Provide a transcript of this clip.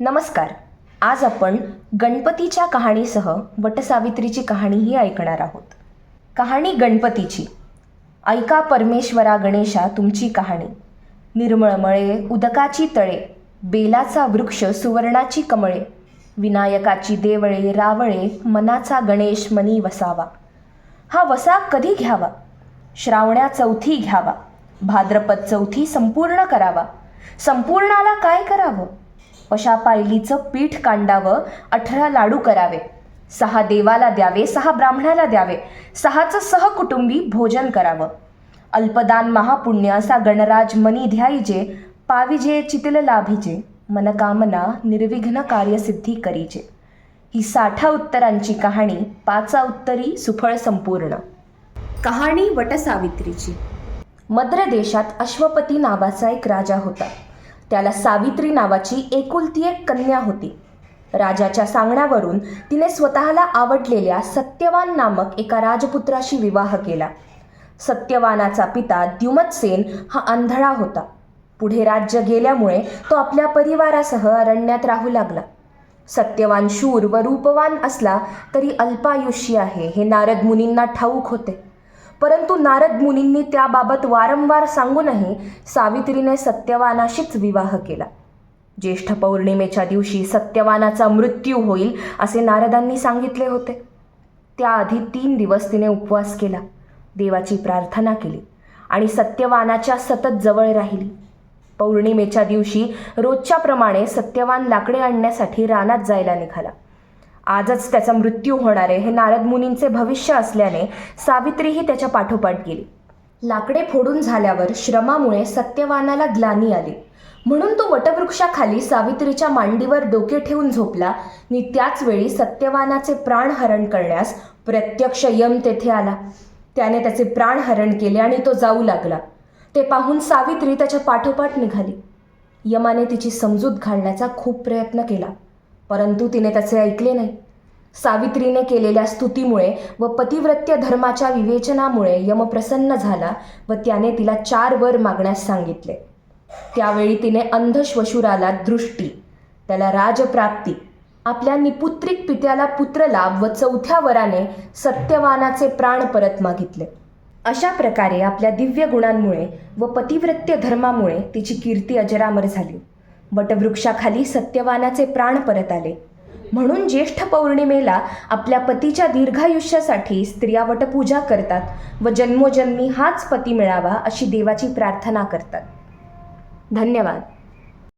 नमस्कार. आज आपण गणपतीच्या कहाणीसह वटसावित्रीची कहाणीही ऐकणार आहोत. कहाणी गणपतीची. ऐका परमेश्वरा गणेशा तुमची कहाणी. निर्मळ मळे उदकाची तळे, बेलाचा वृक्ष सुवर्णाची कमळे, विनायकाची देवळे रावळे, मनाचा गणेश मनी वसावा. हा वसा कधी घ्यावा? श्रावण्या चौथी घ्यावा, भाद्रपद चौथी संपूर्ण करावा. संपूर्णाला काय करावं? पशा पायलीचं पीठ कांडावं, 18 लाडू करावे, 6 देवाला द्यावे, 6 ब्राह्मणाला द्यावे, 6चं सहकुटुंबी भोजन करावं. अल्पदान महापुण्य असा गणराज मनी ध्याईजे, पाविजे चितिल लाभिजे, मनकामना निर्विघ्न कार्यसिद्धी करीजे. ही 60 उत्तरांची कहाणी 5 उत्तरी सुफळ संपूर्ण. कहाणी वटसावित्रीची. मद्र देशात अश्वपती नावाचा एक राजा होता. त्याला सावित्री नावाची एकुलती एक कन्या होती. राजाच्या सांगण्यावरून तिने स्वतःला आवडलेल्या सत्यवान नामक एका राजपुत्राशी विवाह केला. सत्यवानाचा पिता द्युमत्सेन हा आंधळा होता. पुढे राज्य गेल्यामुळे तो आपल्या परिवारासह अरण्यात राहू लागला. सत्यवान शूर व रूपवान असला तरी अल्पायुष्य आहे हे नारद मुनींना ठाऊक होते. परंतु नारद मुनींनी त्याबाबत वारंवार सांगूनही सावित्रीने सत्यवानाशीच विवाह केला. ज्येष्ठ पौर्णिमेच्या दिवशी सत्यवानाचा मृत्यू होईल असे नारदांनी सांगितले होते. त्याआधी 3 दिवस तिने उपवास केला, देवाची प्रार्थना केली आणि सत्यवानाच्या सतत जवळ राहिली. पौर्णिमेच्या दिवशी रोजच्या प्रमाणे सत्यवान लाकडे आणण्यासाठी रानात जायला निघाला. आजच त्याचा मृत्यू होणार आहे हे नारद मुनींचे भविष्य असल्याने सावित्रीही त्याच्या पाठोपाठ गेली. लाकडे फोडून झाल्यावर श्रमामुळे सत्यवानाला ग्लानी आली, म्हणून तो वटवृक्षाखाली सावित्रीच्या मांडीवर डोके ठेवून झोपला आणि त्याच वेळी सत्यवानाचे प्राणहरण करण्यास प्रत्यक्ष यम तेथे आला. त्याने त्याचे प्राणहरण केले आणि तो जाऊ लागला. ते पाहून सावित्री त्याच्या पाठोपाठ निघाली. यमाने तिची समजूत घालण्याचा खूप प्रयत्न केला, परंतु तिने त्याचे ऐकले नाही. सावित्रीने केलेल्या स्तुतीमुळे व पतिव्रत्य धर्माच्या विवेचनामुळे यम प्रसन्न झाला व त्याने तिला 4 वर मागण्यास सांगितले. त्यावेळी तिने अंधश्वशुराला दृष्टी, त्याला राजप्राप्ती, आपल्या निपुत्रिक पित्याला पुत्रलाभ व 4थ्या वराने सत्यवानाचे प्राण परत मागितले. अशा प्रकारे आपल्या दिव्य गुणांमुळे व पतिव्रत्य धर्मामुळे तिची कीर्ती अजरामर झाली. वटवृक्षाखाली सत्यवानाचे प्राण परत आले. म्हणून ज्येष्ठ पौर्णिमेला आपल्या पतीच्या दीर्घायुष्यासाठी स्त्रिया वटपूजा करतात व जन्मोजन्मी हाच पती मिळावा अशी देवाची प्रार्थना करतात. धन्यवाद.